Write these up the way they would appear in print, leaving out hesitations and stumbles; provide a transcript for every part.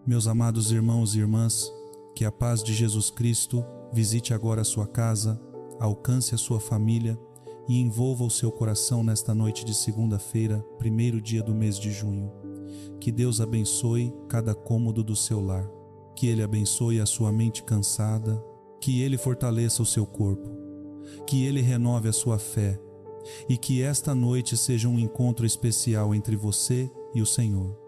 Meus amados irmãos e irmãs, que a paz de Jesus Cristo visite agora a sua casa, alcance a sua família e envolva o seu coração nesta noite de segunda-feira, primeiro dia do mês de junho. Que Deus abençoe cada cômodo do seu lar, que Ele abençoe a sua mente cansada, que Ele fortaleça o seu corpo, que Ele renove a sua fé e que esta noite seja um encontro especial entre você e o Senhor.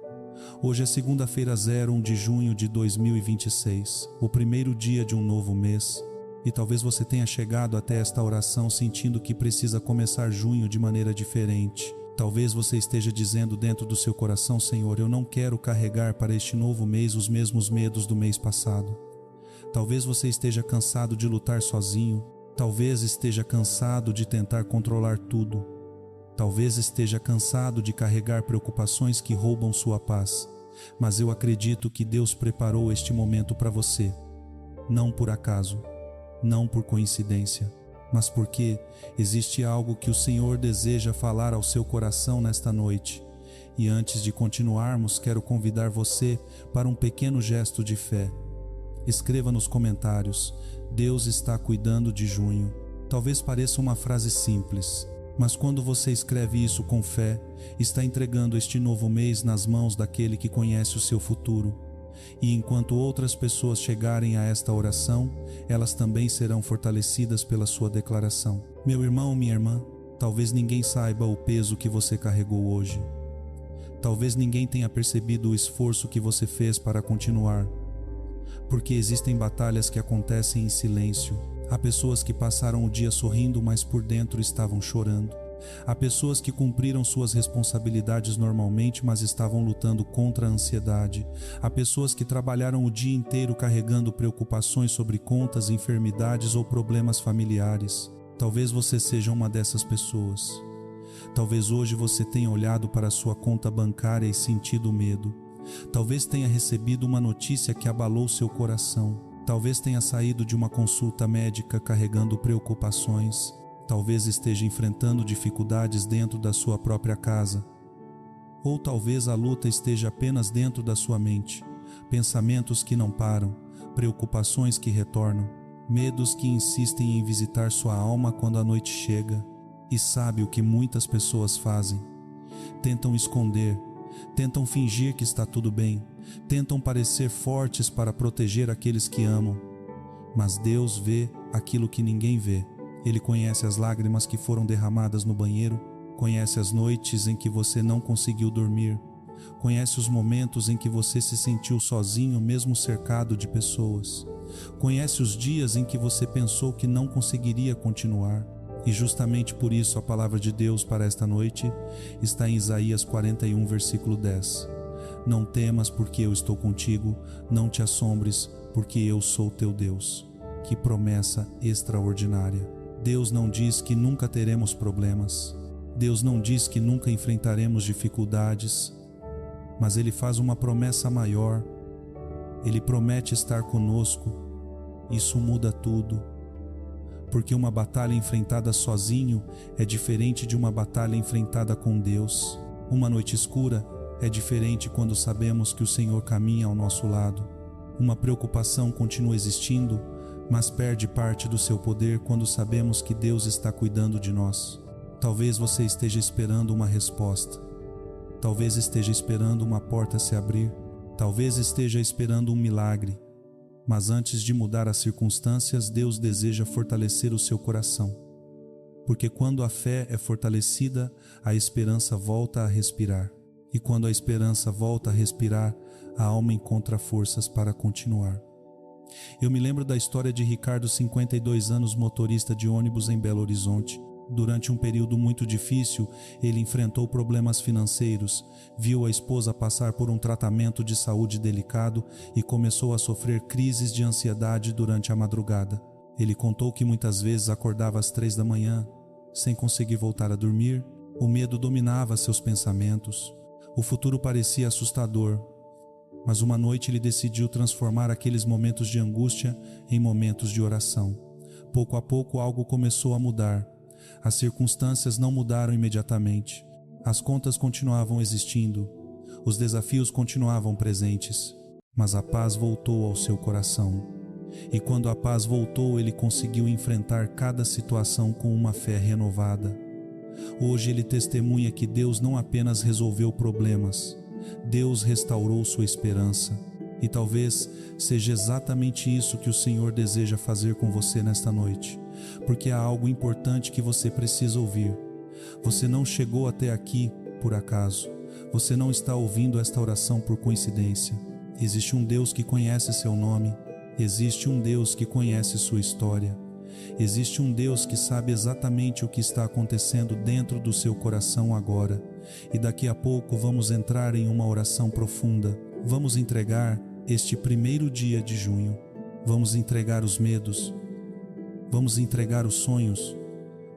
Hoje é segunda-feira 1 de junho de 2026, o primeiro dia de um novo mês, e talvez você tenha chegado até esta oração sentindo que precisa começar junho de maneira diferente. Talvez você esteja dizendo dentro do seu coração: Senhor, eu não quero carregar para este novo mês os mesmos medos do mês passado. Talvez você esteja cansado de lutar sozinho, talvez esteja cansado de tentar controlar tudo. Talvez esteja cansado de carregar preocupações que roubam sua paz, mas eu acredito que Deus preparou este momento para você, não por acaso, não por coincidência, mas porque existe algo que o Senhor deseja falar ao seu coração nesta noite. E antes de continuarmos, quero convidar você para um pequeno gesto de fé. Escreva nos comentários: Deus está cuidando de junho. Talvez pareça uma frase simples, mas quando você escreve isso com fé, está entregando este novo mês nas mãos daquele que conhece o seu futuro. E enquanto outras pessoas chegarem a esta oração, elas também serão fortalecidas pela sua declaração. Meu irmão, minha irmã, talvez ninguém saiba o peso que você carregou hoje. Talvez ninguém tenha percebido o esforço que você fez para continuar. Porque existem batalhas que acontecem em silêncio. Há pessoas que passaram o dia sorrindo, mas por dentro estavam chorando. Há pessoas que cumpriram suas responsabilidades normalmente, mas estavam lutando contra a ansiedade. Há pessoas que trabalharam o dia inteiro carregando preocupações sobre contas, enfermidades ou problemas familiares. Talvez você seja uma dessas pessoas. Talvez hoje você tenha olhado para a sua conta bancária e sentido medo. Talvez tenha recebido uma notícia que abalou seu coração. Talvez tenha saído de uma consulta médica carregando preocupações. Talvez esteja enfrentando dificuldades dentro da sua própria casa. Ou talvez a luta esteja apenas dentro da sua mente. Pensamentos que não param, preocupações que retornam, medos que insistem em visitar sua alma quando a noite chega. E sabe o que muitas pessoas fazem? Tentam esconder, tentam fingir que está tudo bem, tentam parecer fortes para proteger aqueles que amam. Mas Deus vê aquilo que ninguém vê. Ele conhece as lágrimas que foram derramadas no banheiro, conhece as noites em que você não conseguiu dormir, conhece os momentos em que você se sentiu sozinho mesmo cercado de pessoas, conhece os dias em que você pensou que não conseguiria continuar. E justamente por isso a palavra de Deus para esta noite está em Isaías 41, versículo 10. Não temas, porque eu estou contigo, não te assombres, porque eu sou teu Deus. Que promessa extraordinária! Deus não diz que nunca teremos problemas, Deus não diz que nunca enfrentaremos dificuldades, mas Ele faz uma promessa maior. Ele promete estar conosco. Isso muda tudo. Porque uma batalha enfrentada sozinho é diferente de uma batalha enfrentada com Deus. Uma noite escura é diferente quando sabemos que o Senhor caminha ao nosso lado. Uma preocupação continua existindo, mas perde parte do seu poder quando sabemos que Deus está cuidando de nós. Talvez você esteja esperando uma resposta. Talvez esteja esperando uma porta se abrir. Talvez esteja esperando um milagre. Mas antes de mudar as circunstâncias, Deus deseja fortalecer o seu coração. Porque quando a fé é fortalecida, a esperança volta a respirar. E quando a esperança volta a respirar, a alma encontra forças para continuar. Eu me lembro da história de Ricardo, 52 anos, motorista de ônibus em Belo Horizonte. Durante um período muito difícil, ele enfrentou problemas financeiros, viu a esposa passar por um tratamento de saúde delicado e começou a sofrer crises de ansiedade durante a madrugada. Ele contou que muitas vezes acordava às 3 da manhã, sem conseguir voltar a dormir. O medo dominava seus pensamentos. O futuro parecia assustador. Mas uma noite ele decidiu transformar aqueles momentos de angústia em momentos de oração. Pouco a pouco algo começou a mudar. As circunstâncias não mudaram imediatamente. As contas continuavam existindo. Os desafios continuavam presentes. mas a paz voltou ao seu coração. E quando a paz voltou, ele conseguiu enfrentar cada situação com uma fé renovada. Hoje ele testemunha que Deus não apenas resolveu problemas, Deus restaurou sua esperança. E talvez seja exatamente isso que o Senhor deseja fazer com você nesta noite, porque há algo importante que você precisa ouvir. Você não chegou até aqui por acaso. Você não está ouvindo esta oração por coincidência. Existe um Deus que conhece seu nome. Existe um Deus que conhece sua história. Existe um Deus que sabe exatamente o que está acontecendo dentro do seu coração agora. E daqui a pouco vamos entrar em uma oração profunda. Vamos entregar este primeiro dia de junho. Vamos entregar os medos. Vamos entregar os sonhos.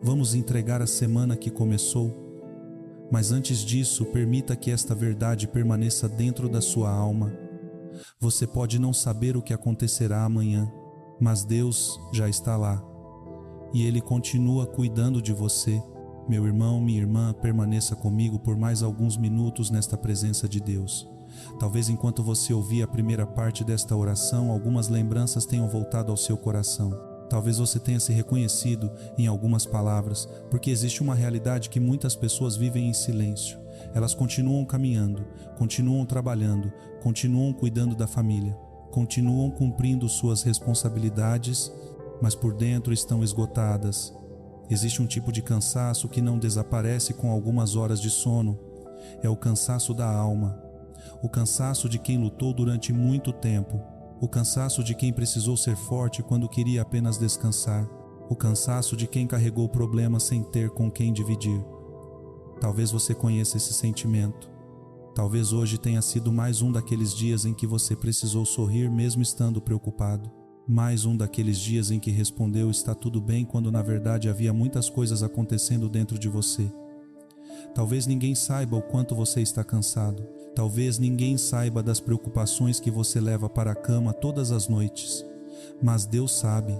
Vamos entregar a semana que começou. Mas antes disso, permita que esta verdade permaneça dentro da sua alma. Você pode não saber o que acontecerá amanhã, mas Deus já está lá. E Ele continua cuidando de você. Meu irmão, minha irmã, permaneça comigo por mais alguns minutos nesta presença de Deus. Talvez enquanto você ouvia a primeira parte desta oração, algumas lembranças tenham voltado ao seu coração. Talvez você tenha se reconhecido em algumas palavras, porque existe uma realidade que muitas pessoas vivem em silêncio. Elas continuam caminhando, continuam trabalhando, continuam cuidando da família, continuam cumprindo suas responsabilidades, mas por dentro estão esgotadas. Existe um tipo de cansaço que não desaparece com algumas horas de sono. É o cansaço da alma. O cansaço de quem lutou durante muito tempo. O cansaço de quem precisou ser forte quando queria apenas descansar. O cansaço de quem carregou problemas sem ter com quem dividir. Talvez você conheça esse sentimento. Talvez hoje tenha sido mais um daqueles dias em que você precisou sorrir mesmo estando preocupado. Mais um daqueles dias em que respondeu está tudo bem quando na verdade havia muitas coisas acontecendo dentro de você. Talvez ninguém saiba o quanto você está cansado. Talvez ninguém saiba das preocupações que você leva para a cama todas as noites. Mas Deus sabe,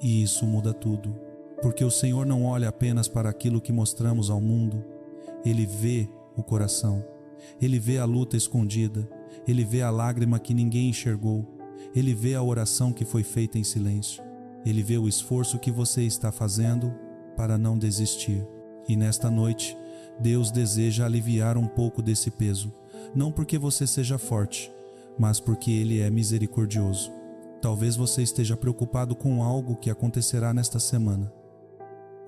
e isso muda tudo. Porque o Senhor não olha apenas para aquilo que mostramos ao mundo. Ele vê o coração. Ele vê a luta escondida. Ele vê a lágrima que ninguém enxergou. Ele vê a oração que foi feita em silêncio. Ele vê o esforço que você está fazendo para não desistir. E nesta noite, Deus deseja aliviar um pouco desse peso. Não porque você seja forte, mas porque Ele é misericordioso. Talvez você esteja preocupado com algo que acontecerá nesta semana.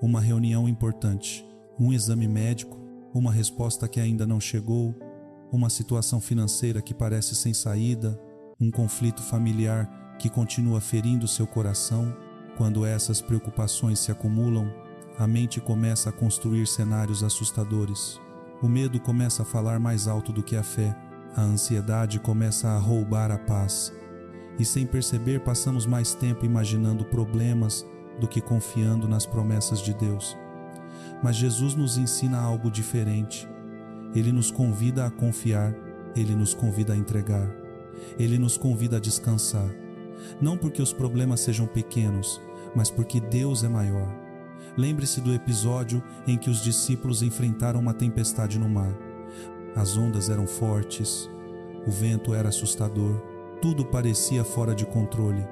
Uma reunião importante, um exame médico, uma resposta que ainda não chegou, uma situação financeira que parece sem saída, um conflito familiar que continua ferindo seu coração. Quando essas preocupações se acumulam, a mente começa a construir cenários assustadores. O medo começa a falar mais alto do que a fé. A ansiedade começa a roubar a paz. E sem perceber, passamos mais tempo imaginando problemas do que confiando nas promessas de Deus. Mas Jesus nos ensina algo diferente. Ele nos convida a confiar, Ele nos convida a entregar, Ele nos convida a descansar. Não porque os problemas sejam pequenos, mas porque Deus é maior. Lembre-se do episódio em que os discípulos enfrentaram uma tempestade no mar. As ondas eram fortes, o vento era assustador, tudo parecia fora de controle.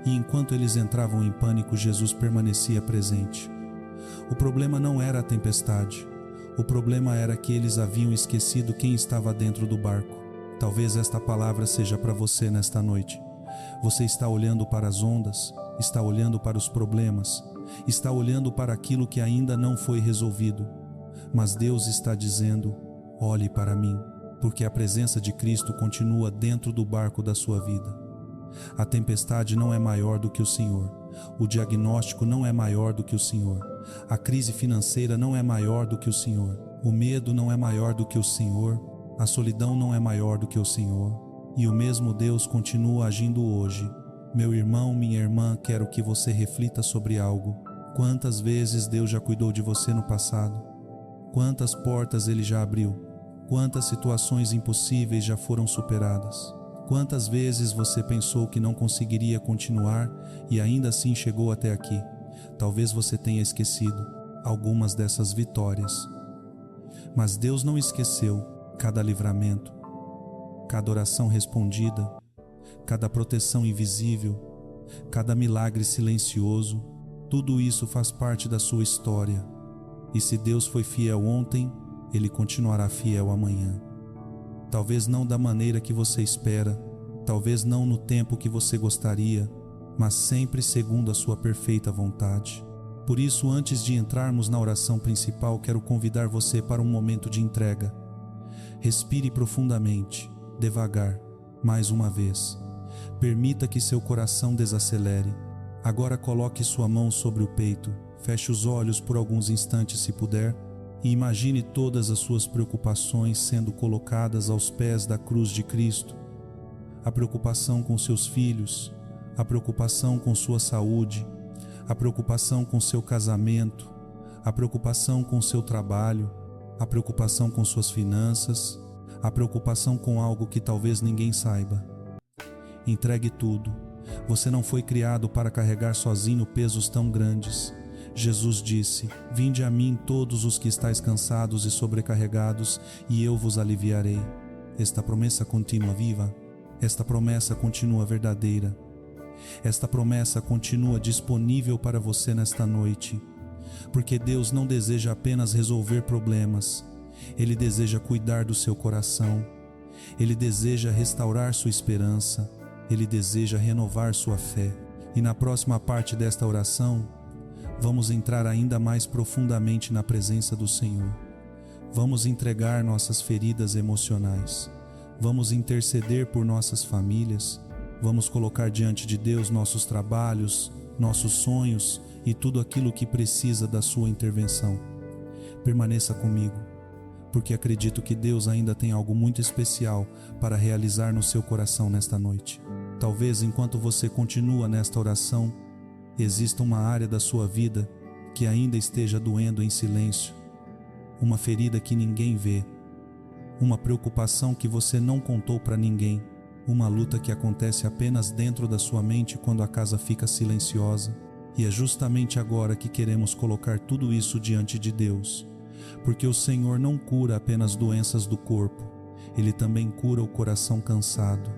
E enquanto eles entravam em pânico, Jesus permanecia presente. O problema não era a tempestade. O problema era que eles haviam esquecido quem estava dentro do barco. Talvez esta palavra seja para você nesta noite. Você está olhando para as ondas, está olhando para os problemas, está olhando para aquilo que ainda não foi resolvido. Mas Deus está dizendo: olhe para mim, porque a presença de Cristo continua dentro do barco da sua vida. A tempestade não é maior do que o Senhor. O diagnóstico não é maior do que o Senhor. A crise financeira não é maior do que o Senhor. O medo não é maior do que o Senhor. A solidão não é maior do que o Senhor. E o mesmo Deus continua agindo hoje. Meu irmão, minha irmã, quero que você reflita sobre algo. Quantas vezes Deus já cuidou de você no passado? Quantas portas Ele já abriu? Quantas situações impossíveis já foram superadas? Quantas vezes você pensou que não conseguiria continuar e ainda assim chegou até aqui? Talvez você tenha esquecido algumas dessas vitórias. Mas Deus não esqueceu cada livramento. cada oração respondida, cada proteção invisível, cada milagre silencioso, tudo isso faz parte da sua história. E se Deus foi fiel ontem, Ele continuará fiel amanhã. Talvez não da maneira que você espera, talvez não no tempo que você gostaria, mas sempre segundo a sua perfeita vontade. Por isso, antes de entrarmos na oração principal, quero convidar você para um momento de entrega. Respire profundamente, devagar, mais uma vez. Permita que seu coração desacelere. Agora coloque sua mão sobre o peito, feche os olhos por alguns instantes se puder e imagine todas as suas preocupações sendo colocadas aos pés da cruz de Cristo. A preocupação com seus filhos, a preocupação com sua saúde, a preocupação com seu casamento, a preocupação com seu trabalho, a preocupação com suas finanças, a preocupação com algo que talvez ninguém saiba. Entregue tudo. Você não foi criado para carregar sozinho pesos tão grandes. Jesus disse: "Vinde a mim todos os que estáis cansados e sobrecarregados, e eu vos aliviarei." Esta promessa continua viva. Esta promessa continua verdadeira. Esta promessa continua disponível para você nesta noite. Porque Deus não deseja apenas resolver problemas. Ele deseja cuidar do seu coração. Ele deseja restaurar sua esperança. Ele deseja renovar sua fé. E na próxima parte desta oração, vamos entrar ainda mais profundamente na presença do Senhor. Vamos entregar nossas feridas emocionais. Vamos interceder por nossas famílias. Vamos colocar diante de Deus nossos trabalhos, nossos sonhos e tudo aquilo que precisa da sua intervenção. Permaneça comigo, porque acredito que Deus ainda tem algo muito especial para realizar no seu coração nesta noite. Talvez enquanto você continua nesta oração, exista uma área da sua vida que ainda esteja doendo em silêncio, uma ferida que ninguém vê, uma preocupação que você não contou para ninguém, uma luta que acontece apenas dentro da sua mente quando a casa fica silenciosa. E é justamente agora que queremos colocar tudo isso diante de Deus, porque o Senhor não cura apenas doenças do corpo, Ele também cura o coração cansado.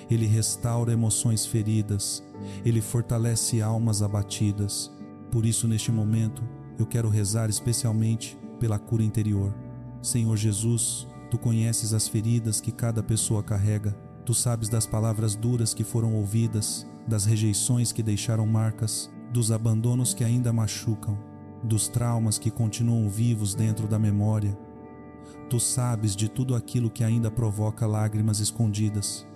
Ele restaura emoções feridas, Ele fortalece almas abatidas. Por isso, neste momento, eu quero rezar especialmente pela cura interior. Senhor Jesus, Tu conheces as feridas que cada pessoa carrega. Tu sabes das palavras duras que foram ouvidas, das rejeições que deixaram marcas, dos abandonos que ainda machucam, dos traumas que continuam vivos dentro da memória. Tu sabes de tudo aquilo que ainda provoca lágrimas escondidas.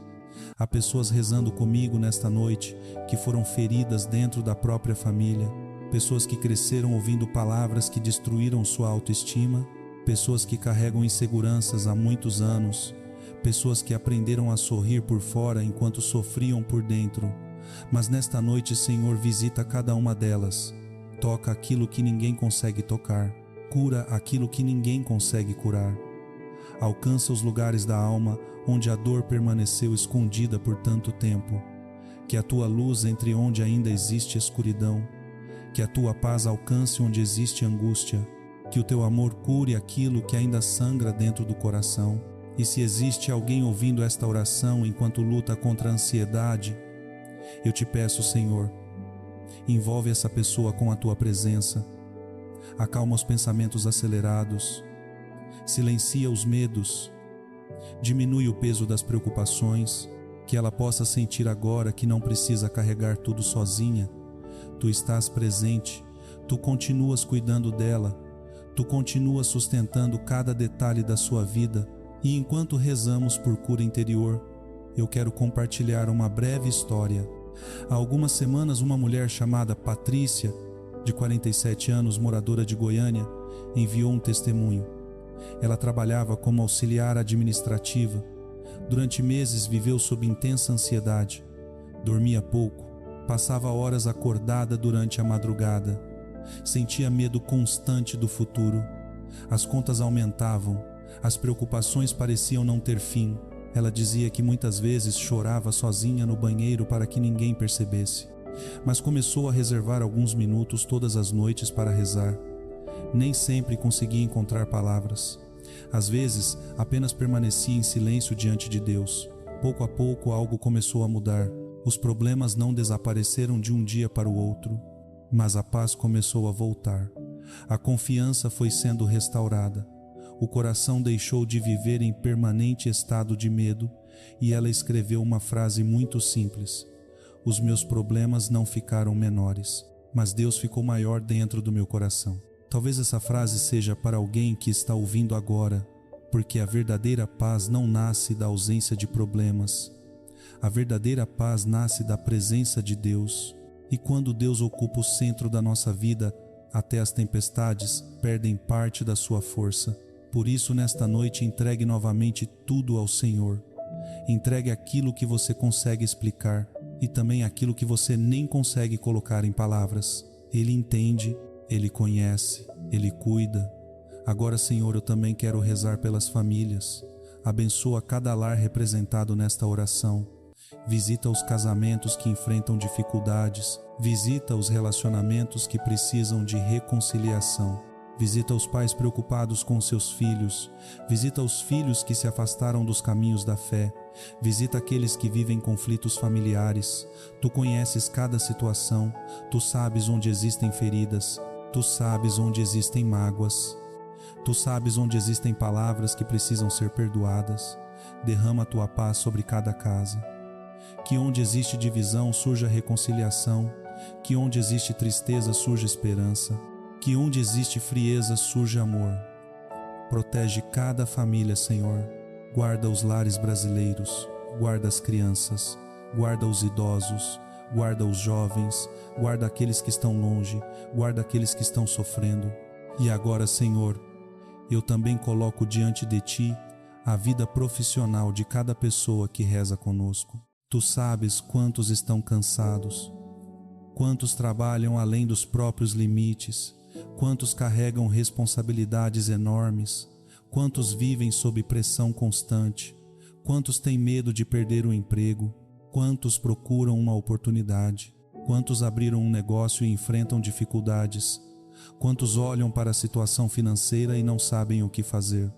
Há pessoas rezando comigo nesta noite que foram feridas dentro da própria família, pessoas que cresceram ouvindo palavras que destruíram sua autoestima, pessoas que carregam inseguranças há muitos anos, pessoas que aprenderam a sorrir por fora enquanto sofriam por dentro. Mas nesta noite, Senhor, visita cada uma delas. Toca aquilo que ninguém consegue tocar. Cura aquilo que ninguém consegue curar. Alcança os lugares da alma onde a dor permaneceu escondida por tanto tempo. Que a Tua luz entre onde ainda existe escuridão. Que a Tua paz alcance onde existe angústia. Que o Teu amor cure aquilo que ainda sangra dentro do coração. E se existe alguém ouvindo esta oração enquanto luta contra a ansiedade, eu te peço, Senhor, envolve essa pessoa com a Tua presença, acalma os pensamentos acelerados, silencia os medos, diminui o peso das preocupações, que ela possa sentir agora que não precisa carregar tudo sozinha. Tu estás presente, Tu continuas cuidando dela, Tu continuas sustentando cada detalhe da sua vida. E enquanto rezamos por cura interior, eu quero compartilhar uma breve história. Há algumas semanas, uma mulher chamada Patrícia, de 47 anos, moradora de Goiânia, enviou um testemunho. Ela trabalhava como auxiliar administrativa. Durante meses viveu sob intensa ansiedade. Dormia pouco, passava horas acordada durante a madrugada. Sentia medo constante do futuro. As contas aumentavam. As preocupações pareciam não ter fim. Ela dizia que muitas vezes chorava sozinha no banheiro para que ninguém percebesse. Mas começou a reservar alguns minutos todas as noites para rezar. Nem sempre conseguia encontrar palavras. Às vezes, apenas permanecia em silêncio diante de Deus. Pouco a pouco, algo começou a mudar. Os problemas não desapareceram de um dia para o outro, mas a paz começou a voltar. A confiança foi sendo restaurada. O coração deixou de viver em permanente estado de medo e ela escreveu uma frase muito simples: os meus problemas não ficaram menores, mas Deus ficou maior dentro do meu coração. Talvez essa frase seja para alguém que está ouvindo agora, porque a verdadeira paz não nasce da ausência de problemas. A verdadeira paz nasce da presença de Deus. E quando Deus ocupa o centro da nossa vida, até as tempestades perdem parte da sua força. Por isso, nesta noite, entregue novamente tudo ao Senhor. Entregue aquilo que você consegue explicar e também aquilo que você nem consegue colocar em palavras. Ele entende, Ele conhece, Ele cuida. Agora, Senhor, eu também quero rezar pelas famílias. Abençoa cada lar representado nesta oração. Visita os casamentos que enfrentam dificuldades. Visita os relacionamentos que precisam de reconciliação. Visita os pais preocupados com seus filhos. Visita os filhos que se afastaram dos caminhos da fé. Visita aqueles que vivem conflitos familiares. Tu conheces cada situação. Tu sabes onde existem feridas. Tu sabes onde existem mágoas. Tu sabes onde existem palavras que precisam ser perdoadas. Derrama a tua paz sobre cada casa. Que onde existe divisão surja reconciliação. Que onde existe tristeza surja esperança. Que onde existe frieza surja amor. Protege cada família, Senhor. Guarda os lares brasileiros. Guarda as crianças. Guarda os idosos. Guarda os jovens. Guarda aqueles que estão longe. Guarda aqueles que estão sofrendo. E agora, Senhor, eu também coloco diante de Ti a vida profissional de cada pessoa que reza conosco. Tu sabes quantos estão cansados, quantos trabalham além dos próprios limites, quantos carregam responsabilidades enormes, quantos vivem sob pressão constante, quantos têm medo de perder o emprego, quantos procuram uma oportunidade, quantos abriram um negócio e enfrentam dificuldades, quantos olham para a situação financeira e não sabem o que fazer.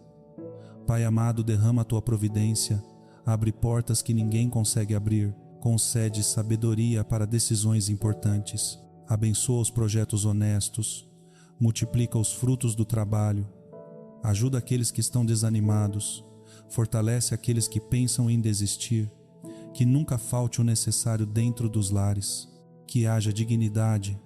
Pai amado, derrama a Tua providência, abre portas que ninguém consegue abrir, concede sabedoria para decisões importantes, abençoa os projetos honestos, multiplica os frutos do trabalho, ajuda aqueles que estão desanimados, fortalece aqueles que pensam em desistir, que nunca falte o necessário dentro dos lares, que haja dignidade,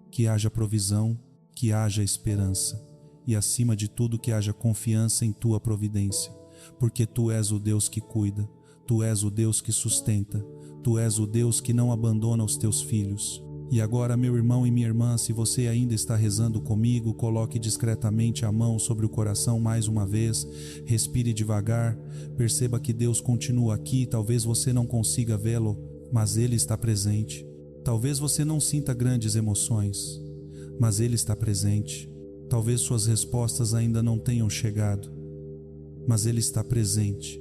que haja provisão, que haja esperança e, acima de tudo, que haja confiança em Tua providência, porque Tu és o Deus que cuida, Tu és o Deus que sustenta, Tu és o Deus que não abandona os Teus filhos. E agora, meu irmão e minha irmã, se você ainda está rezando comigo, coloque discretamente a mão sobre o coração mais uma vez, respire devagar, perceba que Deus continua aqui. Talvez você não consiga vê-lo, mas Ele está presente. Talvez você não sinta grandes emoções, mas Ele está presente. Talvez suas respostas ainda não tenham chegado, mas Ele está presente.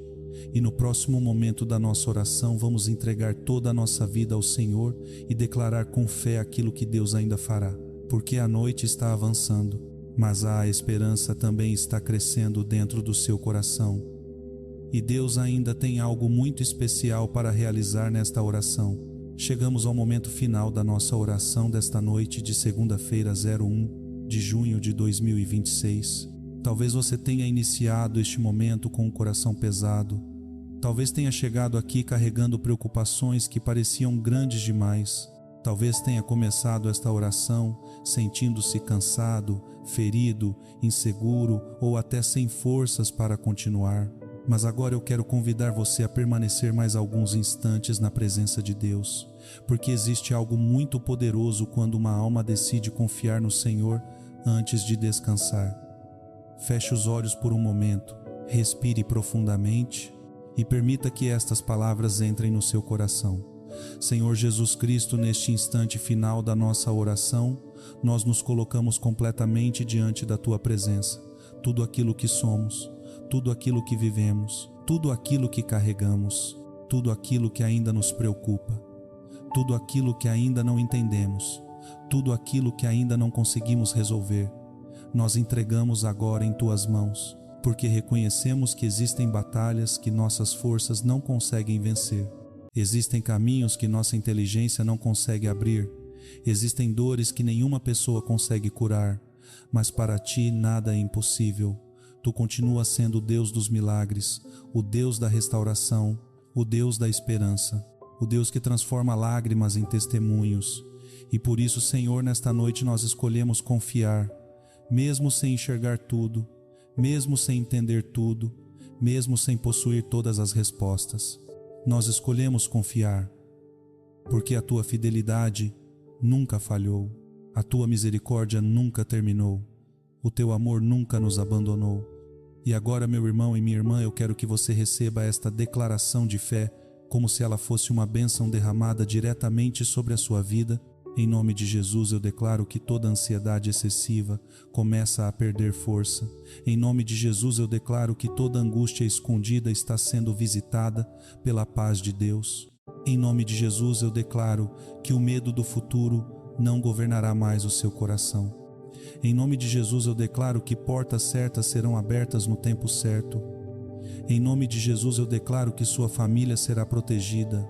E no próximo momento da nossa oração, vamos entregar toda a nossa vida ao Senhor e declarar com fé aquilo que Deus ainda fará. Porque a noite está avançando, mas a esperança também está crescendo dentro do seu coração. E Deus ainda tem algo muito especial para realizar nesta oração. Chegamos ao momento final da nossa oração desta noite de segunda-feira, 01 de junho de 2026. Talvez você tenha iniciado este momento com o coração pesado. Talvez tenha chegado aqui carregando preocupações que pareciam grandes demais. Talvez tenha começado esta oração sentindo-se cansado, ferido, inseguro ou até sem forças para continuar. Mas agora eu quero convidar você a permanecer mais alguns instantes na presença de Deus, porque existe algo muito poderoso quando uma alma decide confiar no Senhor antes de descansar. Feche os olhos por um momento, respire profundamente e permita que estas palavras entrem no seu coração. Senhor Jesus Cristo, neste instante final da nossa oração, nós nos colocamos completamente diante da Tua presença. Tudo aquilo que somos, tudo aquilo que vivemos, tudo aquilo que carregamos, tudo aquilo que ainda nos preocupa, tudo aquilo que ainda não entendemos, tudo aquilo que ainda não conseguimos resolver, nós entregamos agora em Tuas mãos, porque reconhecemos que existem batalhas que nossas forças não conseguem vencer. Existem caminhos que nossa inteligência não consegue abrir. Existem dores que nenhuma pessoa consegue curar, mas para ti nada é impossível. Tu continuas sendo o Deus dos milagres, o Deus da restauração, o Deus da esperança, o Deus que transforma lágrimas em testemunhos. E por isso, Senhor, nesta noite nós escolhemos confiar, mesmo sem enxergar tudo, mesmo sem entender tudo, mesmo sem possuir todas as respostas. Nós escolhemos confiar, porque a tua fidelidade nunca falhou, a tua misericórdia nunca terminou, o teu amor nunca nos abandonou. E agora, meu irmão e minha irmã, eu quero que você receba esta declaração de fé como se ela fosse uma bênção derramada diretamente sobre a sua vida. Em nome de Jesus, eu declaro que toda ansiedade excessiva começa a perder força. Em nome de Jesus, eu declaro que toda angústia escondida está sendo visitada pela paz de Deus. Em nome de Jesus, eu declaro que o medo do futuro não governará mais o seu coração. Em nome de Jesus, eu declaro que portas certas serão abertas no tempo certo. Em nome de Jesus, eu declaro que sua família será protegida.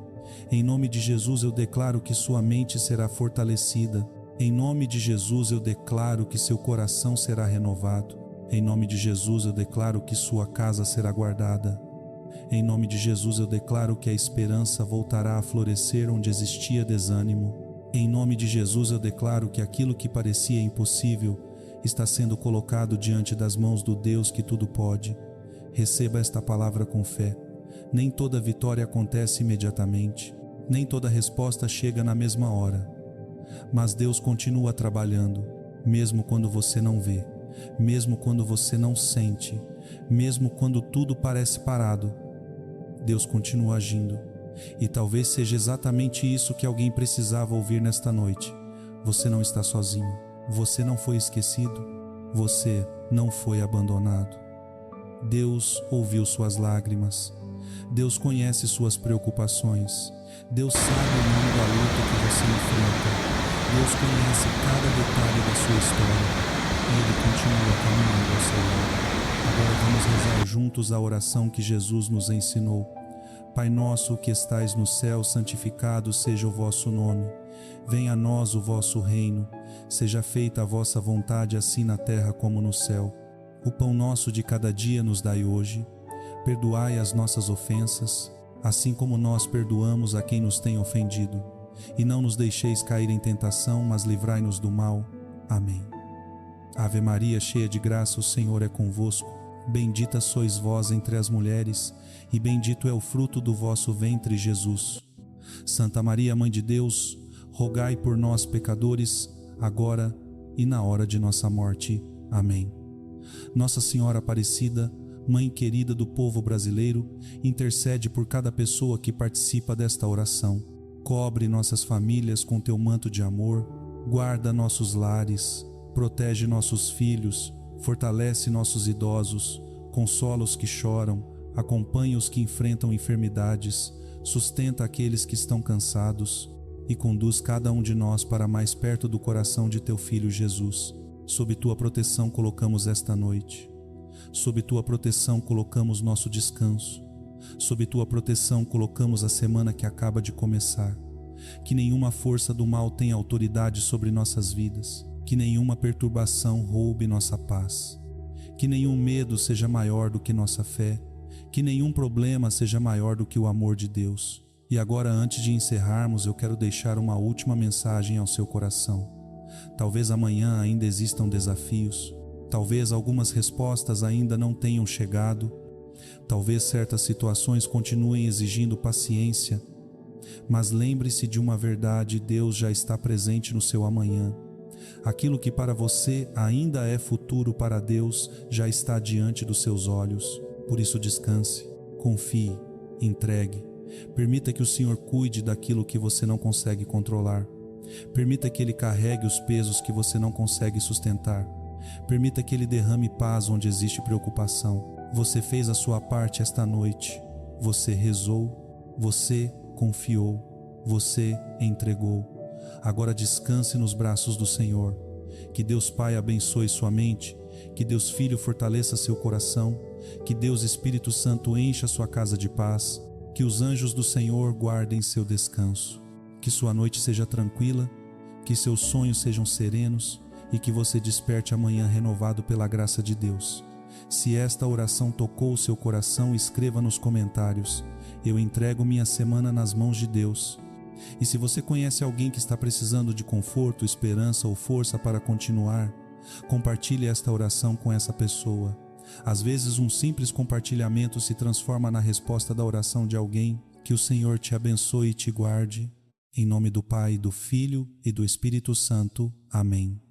Em nome de Jesus, eu declaro que sua mente será fortalecida. Em nome de Jesus, eu declaro que seu coração será renovado. Em nome de Jesus, eu declaro que sua casa será guardada. Em nome de Jesus, eu declaro que a esperança voltará a florescer onde existia desânimo. Em nome de Jesus, eu declaro que aquilo que parecia impossível está sendo colocado diante das mãos do Deus que tudo pode. Receba esta palavra com fé. Nem toda vitória acontece imediatamente, nem toda resposta chega na mesma hora. Mas Deus continua trabalhando, mesmo quando você não vê, mesmo quando você não sente, mesmo quando tudo parece parado. Deus continua agindo. E talvez seja exatamente isso que alguém precisava ouvir nesta noite. Você não está sozinho, você não foi esquecido, você não foi abandonado. Deus ouviu suas lágrimas, Deus conhece suas preocupações, Deus sabe o nome da luta que você enfrenta, Deus conhece cada detalhe da sua história e Ele continua caminhando ao seu lado. Agora vamos rezar juntos a oração que Jesus nos ensinou. Pai nosso que estais no céu, santificado seja o vosso nome. Venha a nós o vosso reino. Seja feita a vossa vontade, assim na terra como no céu. O pão nosso de cada dia nos dai hoje. Perdoai as nossas ofensas, assim como nós perdoamos a quem nos tem ofendido. E não nos deixeis cair em tentação, mas livrai-nos do mal. Amém. Ave Maria, cheia de graça, o Senhor é convosco. Bendita sois vós entre as mulheres, e bendito é o fruto do vosso ventre, Jesus. Santa Maria, Mãe de Deus, rogai por nós, pecadores, agora e na hora de nossa morte. Amém. Nossa Senhora Aparecida, Mãe querida do povo brasileiro, intercede por cada pessoa que participa desta oração. Cobre nossas famílias com teu manto de amor, guarda nossos lares, protege nossos filhos, fortalece nossos idosos, consola os que choram, acompanha os que enfrentam enfermidades, sustenta aqueles que estão cansados e conduz cada um de nós para mais perto do coração de teu Filho Jesus. Sob tua proteção colocamos esta noite. Sob tua proteção colocamos nosso descanso. Sob tua proteção colocamos a semana que acaba de começar. Que nenhuma força do mal tenha autoridade sobre nossas vidas. Que nenhuma perturbação roube nossa paz. Que nenhum medo seja maior do que nossa fé. Que nenhum problema seja maior do que o amor de Deus. E agora, antes de encerrarmos, eu quero deixar uma última mensagem ao seu coração. Talvez amanhã ainda existam desafios. Talvez algumas respostas ainda não tenham chegado. Talvez certas situações continuem exigindo paciência. Mas lembre-se de uma verdade: Deus já está presente no seu amanhã. Aquilo que para você ainda é futuro, para Deus já está diante dos seus olhos. Por isso descanse, confie, entregue. Permita que o Senhor cuide daquilo que você não consegue controlar. Permita que Ele carregue os pesos que você não consegue sustentar. Permita que Ele derrame paz onde existe preocupação. Você fez a sua parte esta noite. Você rezou, você confiou, você entregou. Agora descanse nos braços do Senhor. Que Deus Pai abençoe sua mente Que Deus Filho fortaleça seu coração, que Deus Espírito Santo encha sua casa de paz, que os anjos do Senhor guardem seu descanso, que sua noite seja tranquila, que seus sonhos sejam serenos e que você desperte amanhã renovado pela graça de Deus. Se esta oração tocou o seu coração, escreva nos comentários: eu entrego minha semana nas mãos de Deus. E se você conhece alguém que está precisando de conforto, esperança ou força para continuar, compartilhe esta oração com essa pessoa. Às vezes um simples compartilhamento se transforma na resposta da oração de alguém. Que o Senhor te abençoe e te guarde. Em nome do Pai, do Filho e do Espírito Santo. Amém.